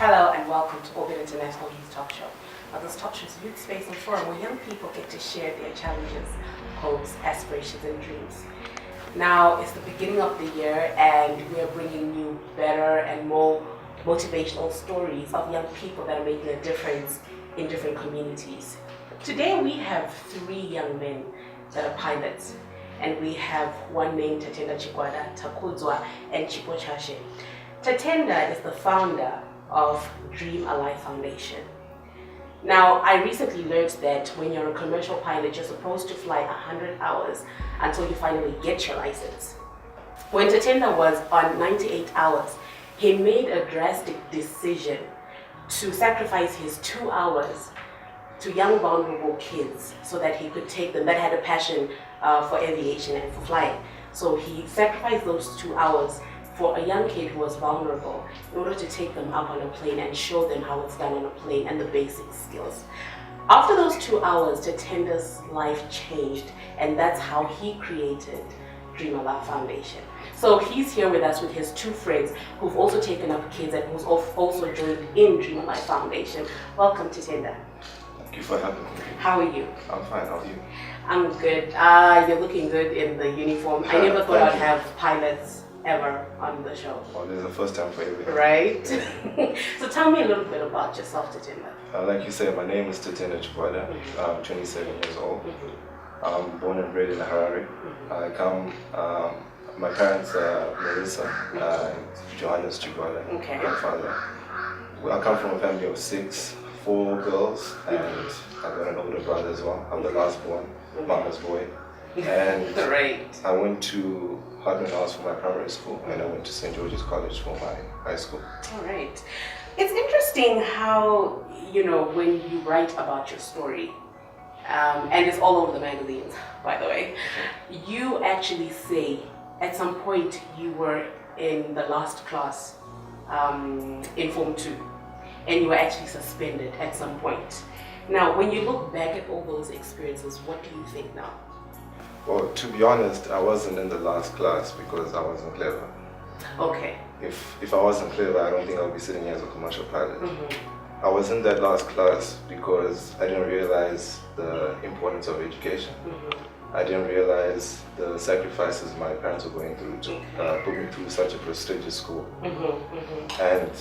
Hello and welcome to Orbit International Youth Talk Show. Now, this talk show is a youth space and forum where young people get to share their challenges, hopes, aspirations, and dreams. Now, it's the beginning of the year and we are bringing you better and more motivational stories of young people that are making a difference in different communities. Today, we have three young men that are pilots, and we have one named Tatenda Chikwada, Takudzwa, and Chipo Chashe. Tatenda is the founder of Dream Alive Foundation. Now, I recently learned that when you're a commercial pilot, you're supposed to fly 100 hours until you finally get your license. When Tatenda was on 98 hours, he made a drastic decision to sacrifice his 2 hours to young vulnerable kids so that he could take them, that had a passion for aviation and for flying. So he sacrificed those 2 hours for a young kid who was vulnerable in order to take them up on a plane and show them how it's done on a plane and the basic skills. After those 2 hours, Tatenda's life changed, and that's how he created Dream Alive Foundation. So he's here with us with his two friends who've also taken up kids and who's also joined in Dream Alive Foundation. Welcome, Tatenda. Thank you for having me. How are you? I'm fine, how are you? I'm good. You're looking good in the uniform. I never thought I'd have pilots ever on the show. Well, this is the first time for everything. Right? Yeah. So tell me a little bit about yourself, Tatenda. Like you said, my name is Tatenda Chikwada. I'm 27 years old. I'm born and bred in Harare. I come, my parents are Marissa and Johannes Chikwada, my father. I come from a family of 6, 4 girls, and I've got an older brother as well. I'm the last born, mama's boy. And I went to Hardman House for my primary school, and I went to St. George's College for my high school. All right. It's interesting how, when you write about your story, and it's all over the magazines, by the way, you actually say at some point you were in the last class in Form 2, and you were actually suspended at some point. Now, when you look back at all those experiences, what do you think now? Well, to be honest, I wasn't in the last class because I wasn't clever. Okay. If I wasn't clever, I don't think I would be sitting here as a commercial pilot. I was in that last class because I didn't realize the importance of education. I didn't realize the sacrifices my parents were going through to put me through such a prestigious school. And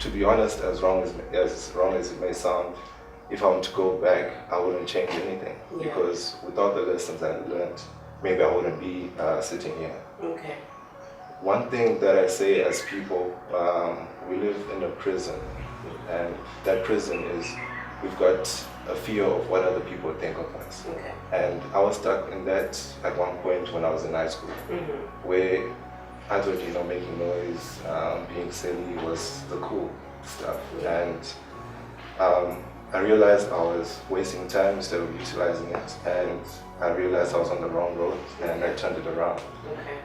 to be honest, as wrong as it may sound, if I were to go back, I wouldn't change anything because without the lessons I learned, maybe I wouldn't be sitting here. Okay. One thing that I say as people, we live in a prison, and that prison is, we've got a fear of what other people think of us. Okay. And I was stuck in that at one point when I was in high school, where I thought, making noise, being silly was the cool stuff. And I realized I was wasting time instead of utilizing it, and I realized I was on the wrong road, and I turned it around. Okay.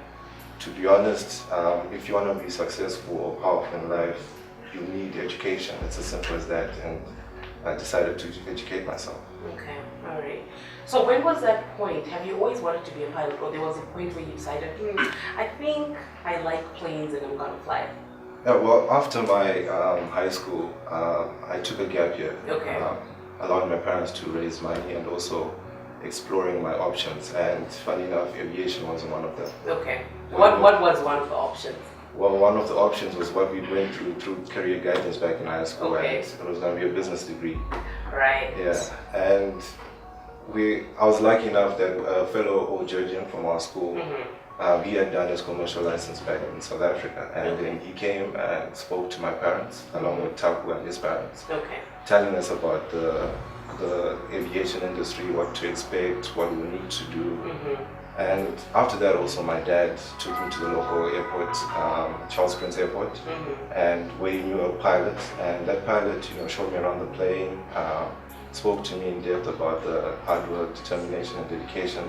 To be honest, if you want to be successful or powerful in life, you need education. It's as simple as that, and I decided to educate myself. Okay, all right. So when was that point? Have you always wanted to be a pilot, or there was a point where you decided, I think I like planes and I'm going to fly? Yeah, well, after my high school, I took a gap year, allowing my parents to raise money and also exploring my options. And funny enough, aviation wasn't one of them. Okay. What was one of the options? Well, one of the options was what we went through career guidance back in high school, and it was going to be a business degree. Right. Yeah, and I was lucky enough that a fellow old Georgian from our school, he had done his commercial license back in South Africa, and then he came and spoke to my parents along with Taku and his parents, telling us about the aviation industry, what to expect, what we need to do. And after that also my dad took me to the local airport, Charles Prince Airport, and where he knew a pilot, and that pilot showed me around the plane, spoke to me in depth about the hard work, determination and dedication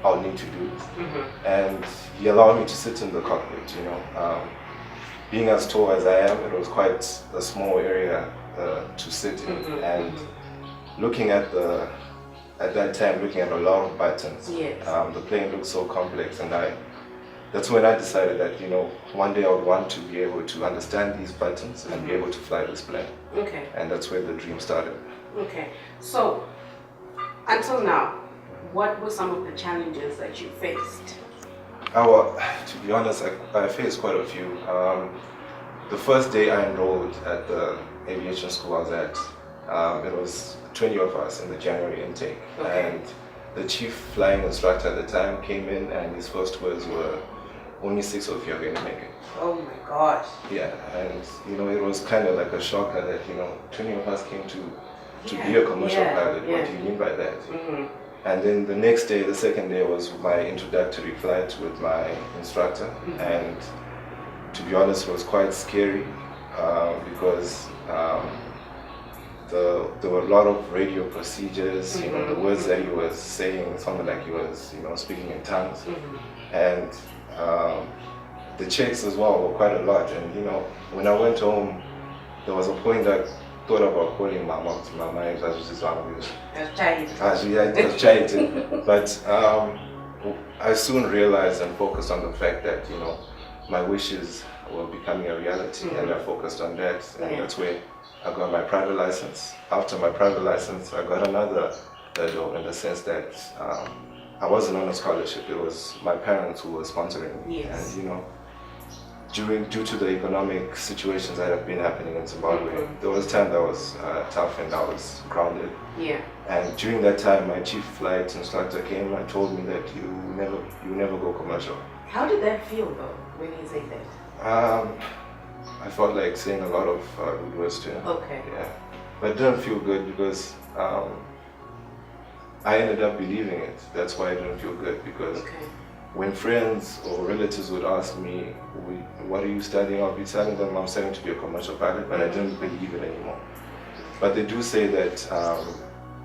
I'll need to do. And he allowed me to sit in the cockpit. Being as tall as I am, it was quite a small area to sit in, and looking at that time, looking at a lot of buttons, the plane looked so complex, and I that's when I decided that, one day I would want to be able to understand these buttons and be able to fly this plane. Okay. And that's where the dream started. Okay. So, until now, what were some of the challenges that you faced? Well, to be honest, I faced quite a few. The first day I enrolled at the aviation school I was at, it was 20 of us in the January intake. Okay. And the chief flying instructor at the time came in and his first words were, only 6 of you are going to make it. Oh my gosh. Yeah, and it was kind of like a shocker that 20 of us came to be a commercial pilot. What do you mean by that? Mm-hmm. And then the next day, the second day, was my introductory flight with my instructor. Mm-hmm. And to be honest, it was quite scary because there were a lot of radio procedures. The words that he was saying sounded like he was speaking in tongues. Mm-hmm. And the checks as well were quite a lot. And when I went home, there was a point that I thought about calling my mom. My mind was just Actually, I was trying. But I soon realized and focused on the fact that my wishes were becoming a reality, and I focused on that. And that's where I got my private license. After my private license, I got another hurdle in the sense that I wasn't on a scholarship. It was my parents who were sponsoring me. Yes. And due to the economic situations that have been happening in Zimbabwe, there was time that was tough and I was grounded. Yeah. And during that time, my chief flight instructor came and told me that you never go commercial. How did that feel though when he said that? I felt like saying a lot of good words to him. Okay. Yeah, but it didn't feel good because I ended up believing it. That's why it didn't feel good, because when friends or relatives would ask me, what are you studying? I'll be telling them I'm studying to be a commercial pilot, but I didn't believe it anymore. But they do say that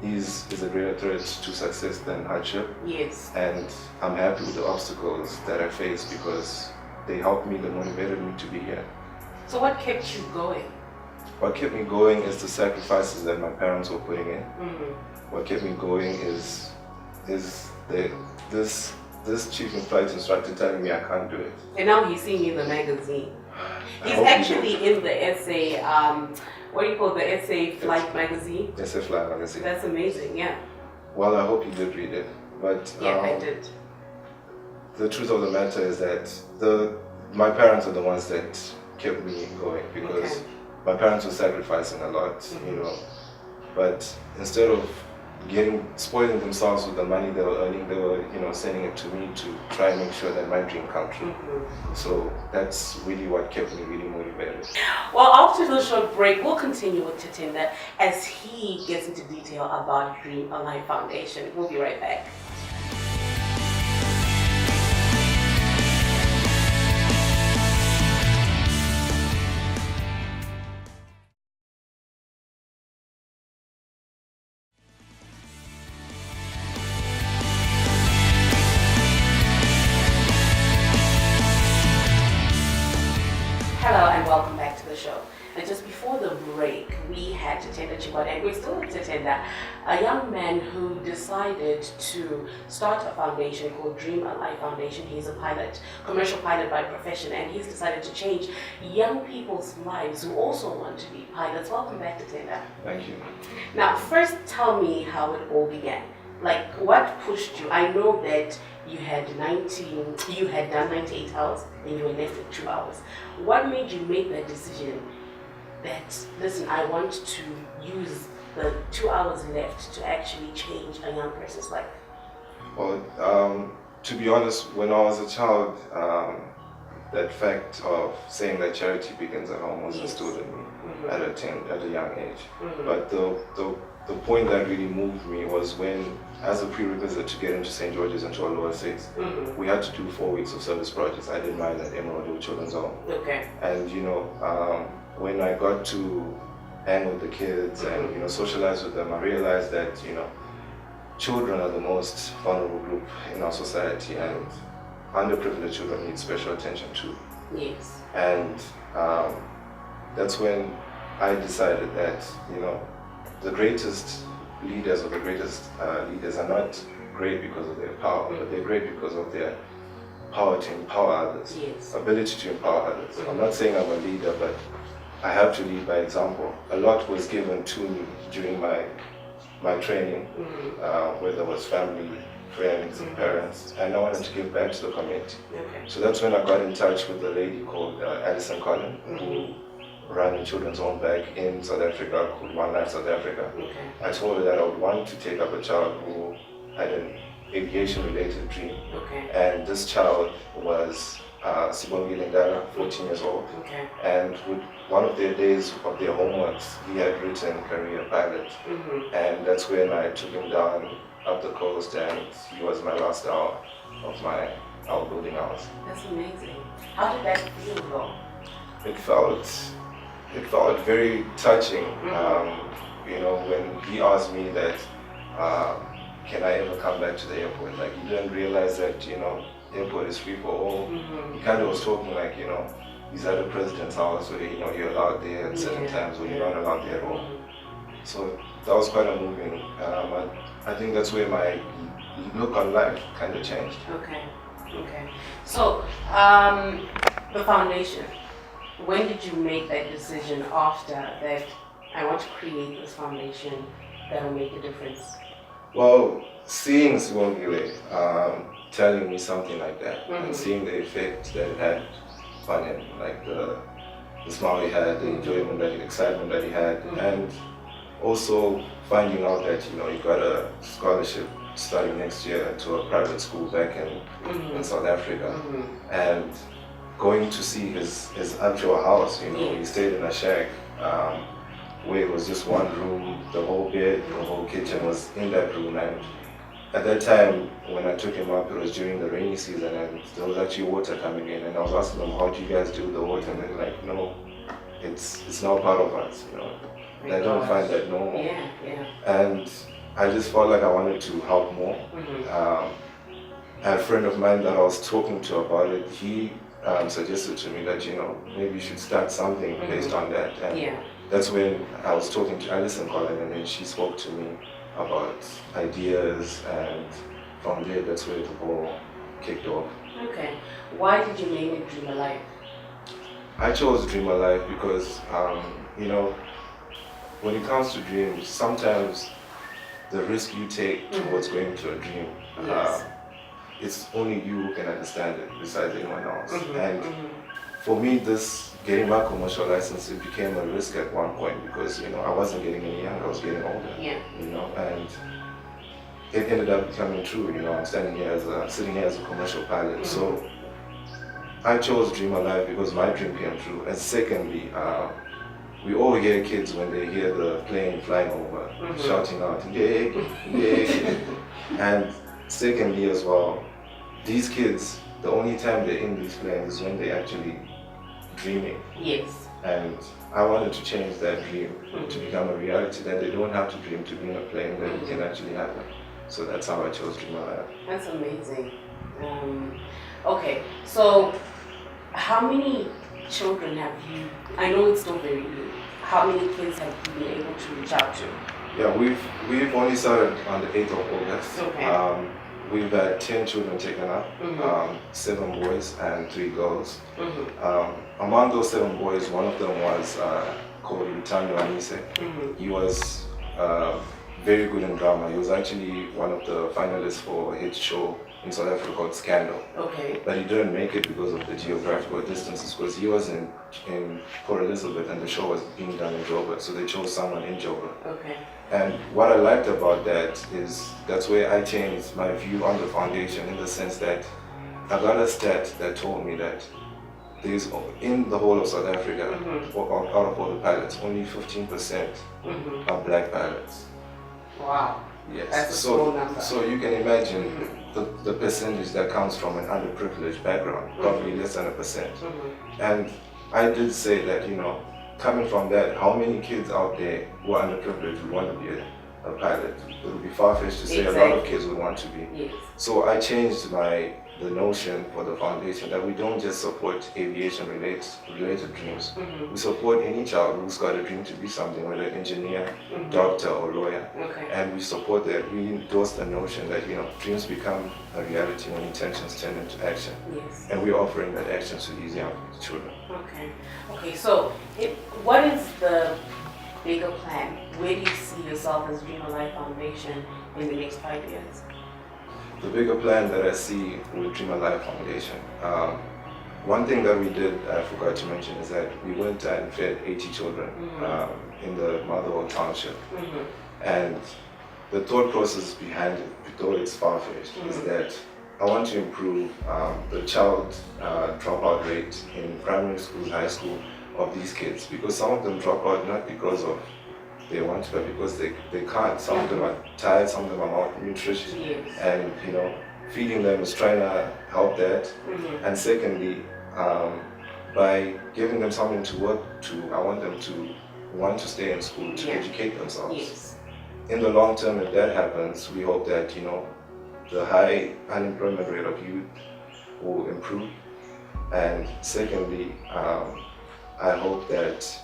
ease is a greater threat to success than hardship. Yes. And I'm happy with the obstacles that I faced because they helped me, they motivated me to be here. So what kept you going? What kept me going is the sacrifices that my parents were putting in. Mm-hmm. What kept me going is this chief in flight instructor telling me I can't do it. And now he's seeing you in the magazine. He's actually in the essay, what do you call the essay flight magazine? Essay flight magazine. That's amazing, yeah. Well, I hope you did read it. But yeah, I did. The truth of the matter is that my parents are the ones that kept me going, because my parents were sacrificing a lot, but instead of spoiling themselves with the money they were earning, they were sending it to me to try and make sure that my dream comes true. So that's really what kept me really motivated. Well, after the short break, we'll continue with Tatenda as he gets into detail about Dream Alive Foundation. We'll be right back. Hello and welcome back to the show. And just before the break, we had Tatenda Chibot, and we're still with Tatenda, a young man who decided to start a foundation called Dream Alive Foundation. He's a pilot, commercial pilot by profession, and he's decided to change young people's lives who also want to be pilots. Welcome back, Tatenda. Thank you. Now, first tell me how it all began. Like, what pushed you? I know that you had done 98 hours and you were left with 2 hours. What made you make that decision that, listen, I want to use the 2 hours left to actually change a young person's life? Well, to be honest, when I was a child, that fact of saying that charity begins at home was instilled in me at a young age. But the point that really moved me was when, as a prerequisite to get into St. George's and to our lower six, we had to do 4 weeks of service projects. I did mine at Emerald Children's Home. Okay. And when I got to hang with the kids and socialize with them, I realized that children are the most vulnerable group in our society, and underprivileged children need special attention too. Yes. And that's when I decided that the greatest leaders or the greatest leaders are not great because of their power, but they're great because of their power to empower others, Yes. ability to empower others. I'm not saying I'm a leader, but I have to lead by example. A lot was given to me during my training, whether it was family, friends, parents, and I wanted to give back to the community. Okay. So that's when I got in touch with a lady called Alison Collin, who ran a children's home back in South Africa called One Life South Africa. Okay. I told her that I would want to take up a child who had an aviation-related dream. Okay. And this child was Sibongi Lindala, 14 years old. Okay. And with one of their days of their homeworks, he had written career pilot. And that's when I took him down up the coast, and he was my last hour of my outbuilding hours. That's amazing. How did that feel though? It felt very touching. You know, when he asked me that, can I ever come back to the airport? Like, he didn't realize that, you know, airport is free for all. He kind of was talking like, you know, he's at the president's house where, you know, you're allowed there at certain times when you're not allowed there at all. So that was quite a moving. I think that's where my look on life kind of changed. Okay. Okay. So, the foundation, when did you make that decision after that I want to create this foundation that will make a difference? Well, seeing Sibongile telling me something like that, and seeing the effect that it had on him, like the smile he had, the enjoyment, the excitement that he had, and also finding out that, you know, he got a scholarship starting next year to a private school back in South Africa, and going to see his actual house. You know, he stayed in a shack where it was just one room, the whole bed, the whole kitchen was in that room. And at that time, when I took him up, it was during the rainy season, and there was actually water coming in, and I was asking them, how do you guys do the water? And they're like, no, it's not part of us, you know. And I don't find that normal. And I just felt like I wanted to help more. And a friend of mine that I was talking to about it, he suggested to me that, you know, maybe you should start something based on that. And that's when I was talking to Alison Collin, and then she spoke to me about ideas, and from there, that's where the ball kicked off. Okay. Why did you name it Dream Alive? I chose Dream Alive because, you know, when it comes to dreams, sometimes the risk you take towards going to a dream, it's only you who can understand it besides anyone else. And for me, this getting my commercial license, it became a risk at one point because, you know, I wasn't getting any younger, I was getting older. You know, and it ended up becoming true. You know, I'm sitting here as a commercial pilot. So I chose Dream Alive because my dream came true. And secondly, we all hear kids when they hear the plane flying over, shouting out, yay, yay. And secondly as well, these kids, the only time they're in these planes is when they're actually dreaming. And I wanted to change that dream to become a reality, that they don't have to dream to be in a plane, that it can actually happen. So that's how I chose Dream Alive. That's amazing. Okay, so how many children have you, I know it's still very new, how many kids have you been able to reach out to? Yeah, we've only started on the 8th of August. Okay. We've had 10 children taken up, 7 boys and 3 girls. Among those 7 boys, one of them was called Lutanyo Anise. He was very good in drama. He was actually one of the finalists for a hit show in South Africa called Scandal. Okay. But he didn't make it because of the geographical distances, because he was in Port Elizabeth and the show was being done in Joburg, so they chose someone in Joburg. Okay. And what I liked about that is that's where I changed my view on the foundation, in the sense that I got a stat that told me that there's, in the whole of South Africa, out of all the pilots, only 15% are black pilots. Wow. Yes. That's a small number. So you can imagine the percentage that comes from an underprivileged background, probably less than 1%. And I did say that, you know, coming from that, how many kids out there who are underprivileged would want to be a pilot? It would be far-fetched to say a lot of kids would want to be. So I changed my the notion for the foundation that we don't just support aviation related dreams. We support any child who's got a dream to be something, whether engineer, doctor, or lawyer. Okay. And we support that. We endorse the notion that dreams become a reality when intentions turn into action. Yes. And we're offering that action to these young children. Okay. Okay. So, what is the bigger plan? Where do you see yourself as Dream Alive Foundation in the next 5 years? The bigger plan that I see with Dream Alive Foundation, one thing that we did, I forgot to mention, is that we went and fed 80 children in the Motherwell Township. And the thought process behind it, though it's far-fetched, is that I want to improve the child dropout rate in primary school, high school of these kids, because some of them drop out not because of they want to, but because they can't. Some of them are tired, some of them are malnutrition, and feeding them is trying to help that. And secondly, by giving them something to work to, I want them to want to stay in school to educate themselves. In the long term, if that happens, we hope that the high unemployment rate of youth will improve. And secondly, I hope that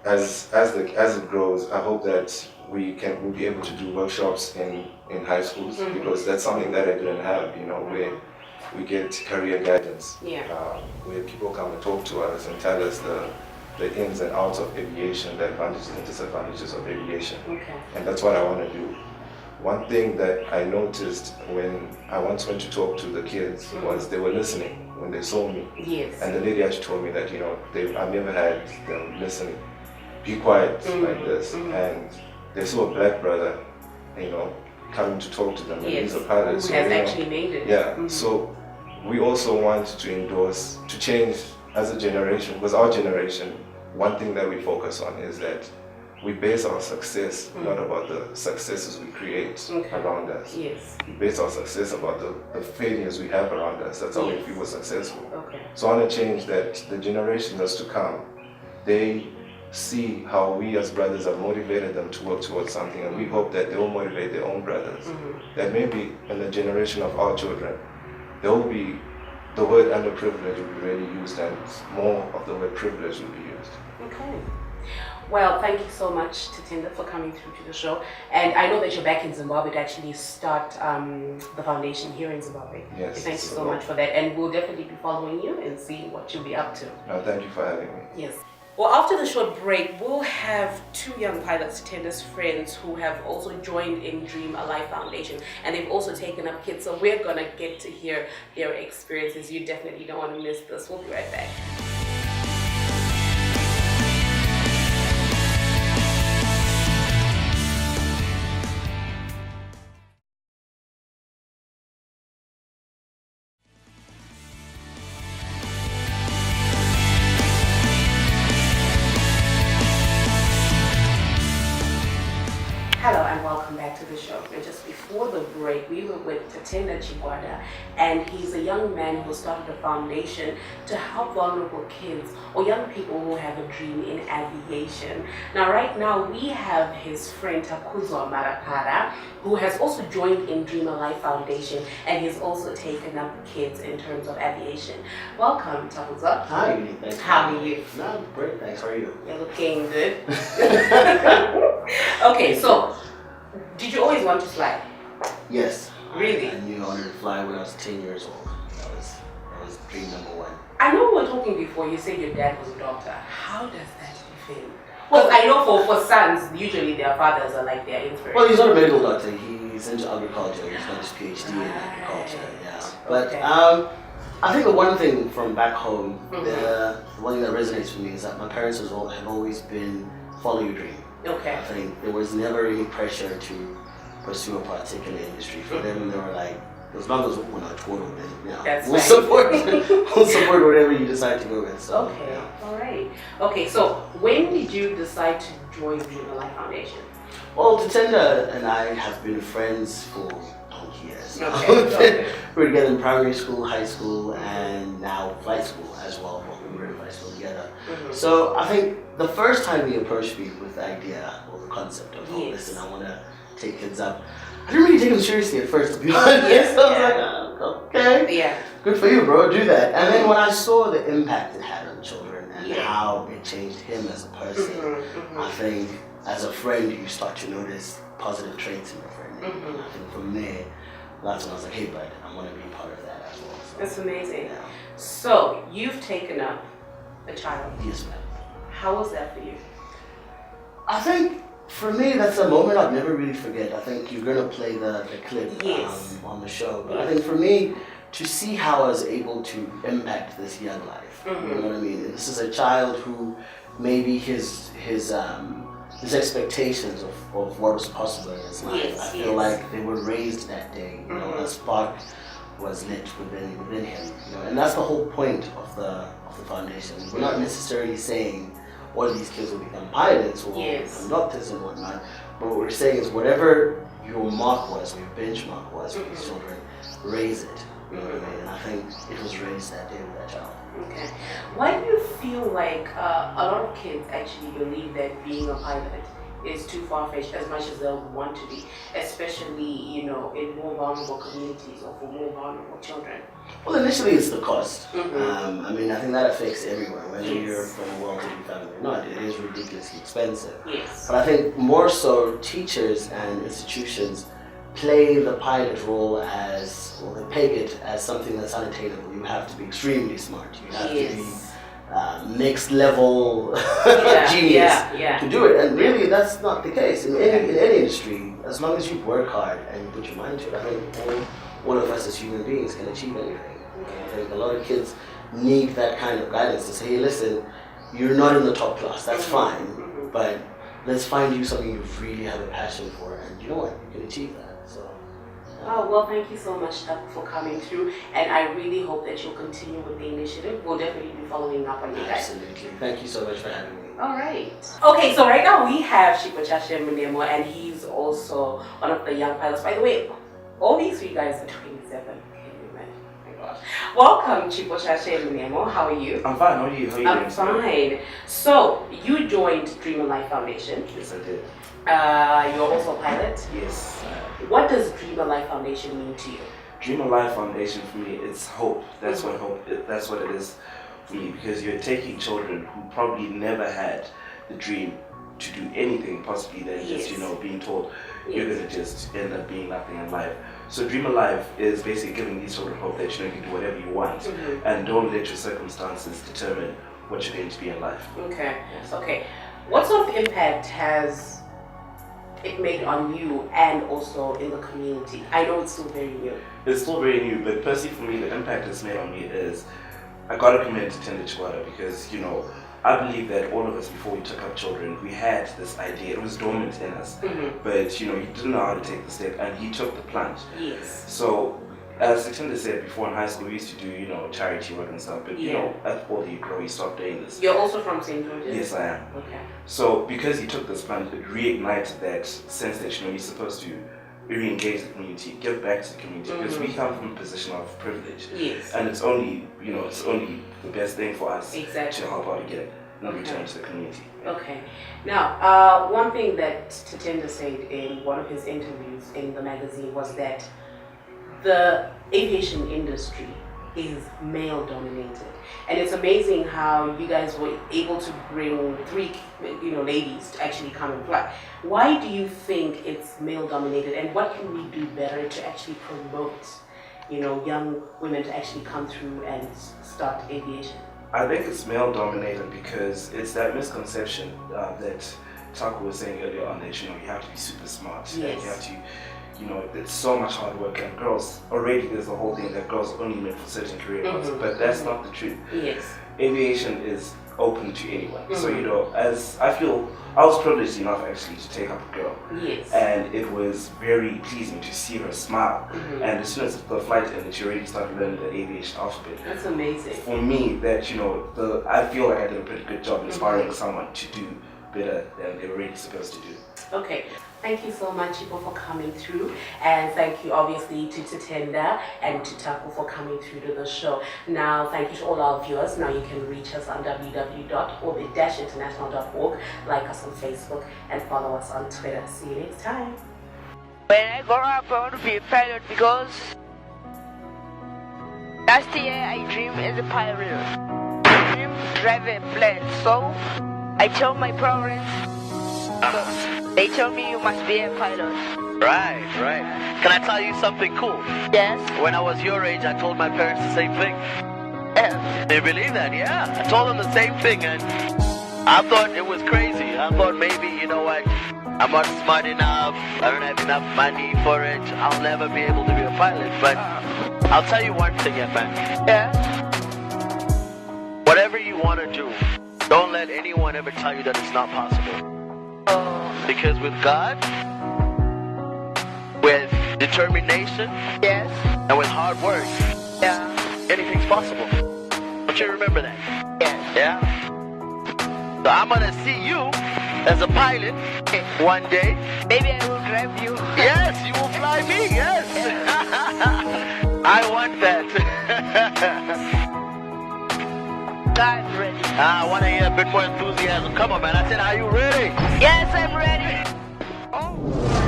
as it grows, I hope that we'll be able to do workshops in high schools, because that's something that I didn't have, where we get career guidance, where people come and talk to us and tell us the ins and outs of aviation, the advantages and disadvantages of aviation. And that's what I want to do. One thing that I noticed when I once went to talk to the kids was they were listening when they saw me. And the lady actually told me that I've never had them listening, be quiet like this, and they saw a black brother, coming to talk to them. And he's a pilot, who has actually made it. So we also want to change as a generation, because our generation, one thing that we focus on is that we base our success not about the successes we create around us. We base our success about the failures we have around us. That's how we feel we're successful. So I want to change that. The generation that's to come, they see how we as brothers have motivated them to work towards something, and we hope that they will motivate their own brothers. That maybe in the generation of our children, there will be the word underprivileged will be really used, and more of the word privilege will be used. Well, thank you so much, Tatinda, for coming through to the show. And I know that you're back in Zimbabwe to actually start the foundation here in Zimbabwe. Yes. Thank you so much for that. And we'll definitely be following you and seeing what you'll be up to. No, thank you for having me. Yes. Well, after the short break, we'll have two young pilots, Tatinda's friends, who have also joined in Dream Alive Foundation, and they've also taken up kids. So we're going to get to hear their experiences. You definitely don't want to miss this. We'll be right back. Hello and welcome back to the show. And just before the break, we were with Tatinda Chigwada, and he's a young man who started a foundation to help vulnerable kids or young people who have a dream in aviation. Now, right now, we have his friend Takuzwa Marapara, who has also joined in Dream Alive Foundation, and he's also taken up kids in terms of aviation. Welcome, Takuzwa. Hi, thanks. How are you? No, great, thanks. How are you? You're looking good. Okay, so did you always want to fly? Yes. Really? I knew I wanted to fly when I was 10 years old. That was dream number one. I know we were talking before, you said your dad was a doctor. How does that feel? Because I know for sons, usually their fathers are like their inspiration. Well, he's not a medical doctor. He's into agriculture. He's got his PhD in agriculture. Yeah. But I think the one thing from back home, the one thing that resonates with me is that my parents have always been follow your dream. I think there was never any pressure to pursue a particular industry. For them, they were like, as long as we're not total, then we'll support whatever you decide to go with. So, okay, all right. Okay, so when did you decide to join Dream Alive Foundation? Well, Tatinda and I have been friends for donkey years. We're together in primary school, high school, and now flight school as well. We were in flight school together. So I think the first time he approached me with the idea or the concept of, listen, I want to take kids up, I didn't really take him seriously at first, to be honest. I was like, okay. Yeah. Good for you, bro. Do that. And then when I saw the impact it had on children and Yeah. how it changed him as a person, I think as a friend you start to notice positive traits in your friend. And I think from there, that's when I was like, hey, bud, I want to be part of that as well. So, That's amazing. yeah. So you've taken up a child. Yes, man. How was that for you? I think for me, that's a moment I'll never really forget. I think you're going to play the clip Yes. on the show. But I think for me, to see how I was able to impact this young life, you know what I mean? This is a child who maybe his expectations of what was possible in his life, Yes, I feel like they were raised that day. You know, a spark was lit within him. You know, and that's the whole point of the foundation. We're not necessarily saying all these kids will become pilots or conductors and whatnot, but what we're saying is whatever your mark was, or your benchmark was for these children, raise it. You know what I mean? And I think it was raised that day with that child. Okay. Why do you feel like a lot of kids actually believe that being a pilot is too far-fetched as much as they'll want to be, especially, you know, in more vulnerable communities or for more vulnerable children? Well, initially it's the cost. I mean, I think that affects everywhere, whether you're from a well-to-do family or not. It is ridiculously expensive. Yes. But I think more so teachers and institutions play the pilot role as, or they peg it as something that's unattainable. You have to be extremely smart. You have to be next level genius to do it. And really, that's not the case. In any industry, as long as you work hard and you put your mind to it, I think all of us as human beings can achieve anything. I think a lot of kids need that kind of guidance to say, hey, listen, you're not in the top class, that's fine, but let's find you something you really have a passion for, and you know what, you can achieve that. So. Oh, well, thank you so much, Taku, for coming through, and I really hope that you'll continue with the initiative. We'll definitely be following up on you guys. Absolutely. Thank you so much for having me. All right. Okay, so right now we have Chipochache Munemo, and he's also one of the young pilots. By the way, all these three guys are 27. Can you imagine? Oh my gosh. Welcome, Chipochache Munemo. How are you? I'm fine. How are you? How are you I'm fine. So, you joined Dream of Life Foundation. Yes, I did. You're also a pilot. Yes. What does Dream of Life Foundation mean to you? Dream of Life Foundation for me, it's hope. That's what hope. That's what it is for me, because you're taking children who probably never had the dream to do anything possibly than just being told you're gonna just end up being nothing in life. So Dream of Life is basically giving these children hope that you can do whatever you want, and don't let your circumstances determine what you're going to be in life. Okay. Okay. What sort of impact has it made on you and also in the community? I know it's still very new. It's still very new, but personally for me, the impact it's made on me is I got to commend Tender Chihuahua because, I believe that all of us, before we took up children, we had this idea. It was dormant in us, but he didn't know how to take the step, and he took the plunge. Yes. So, as Tender said before, in high school we used to do, charity work and stuff. But as older you grow, you stop doing this. You're also from St. George's? Yes, I am. Okay. So, because he took this plunge, it reignited that sense that you're supposed to re-engage the community, give back to the community, because we come from a position of privilege. Yes. And it's only, it's only the best thing for us to help out again and return to the community. Okay. Now, one thing that Tatenda said in one of his interviews in the magazine was that the aviation industry is male dominated, and it's amazing how you guys were able to bring three ladies to actually come and fly. Why do you think it's male dominated, and what can we do better to actually promote young women to actually come through and start aviation? I think it's male dominated because it's that misconception that Taku was saying earlier on, that you have to be super smart, and you have to it's so much hard work, and girls, already there's the whole thing that girls are only meant for certain career paths, but that's not the truth. Yes. Aviation is open to anyone. So, as I feel, I was privileged enough actually to take up a girl. Yes. And it was very pleasing to see her smile. And as soon as the flight ended, she already started learning the aviation alphabet. That's amazing. For me, that, I feel like I did a pretty good job inspiring someone to do better than they were really supposed to do. Okay. Thank you so much, Ipo, for coming through, and thank you obviously to Tatenda and to Taku for coming through to the show. Now, thank you to all our viewers. Now you can reach us on www.orbit-international.org, like us on Facebook, and follow us on Twitter. See you next time. When I grow up, I want to be a pilot because Last year I dreamed as a pilot. I dreamed drive a plane. So I told my parents. So they told me you must be a pilot. Right, right. Can I tell you something cool? Yes. When I was your age, I told my parents the same thing. Yeah. They believe that, yeah. I told them the same thing, and I thought it was crazy. I thought maybe, you know what, I'm not smart enough, I don't have enough money for it, I'll never be able to be a pilot. But I'll tell you one thing, man. Yeah. Whatever you want to do, don't let anyone ever tell you that it's not possible. Because with God, with determination, Yes. and with hard work, Yeah. anything's possible. Don't you remember that? Yes. Yeah? So I'm gonna see you as a pilot one day. Maybe I will drive you. Yes, you will fly me, yes. I want that. I'm ready. I want to hear a bit more enthusiasm. Come on, man. I said, are you ready? Yes, I'm ready. Oh.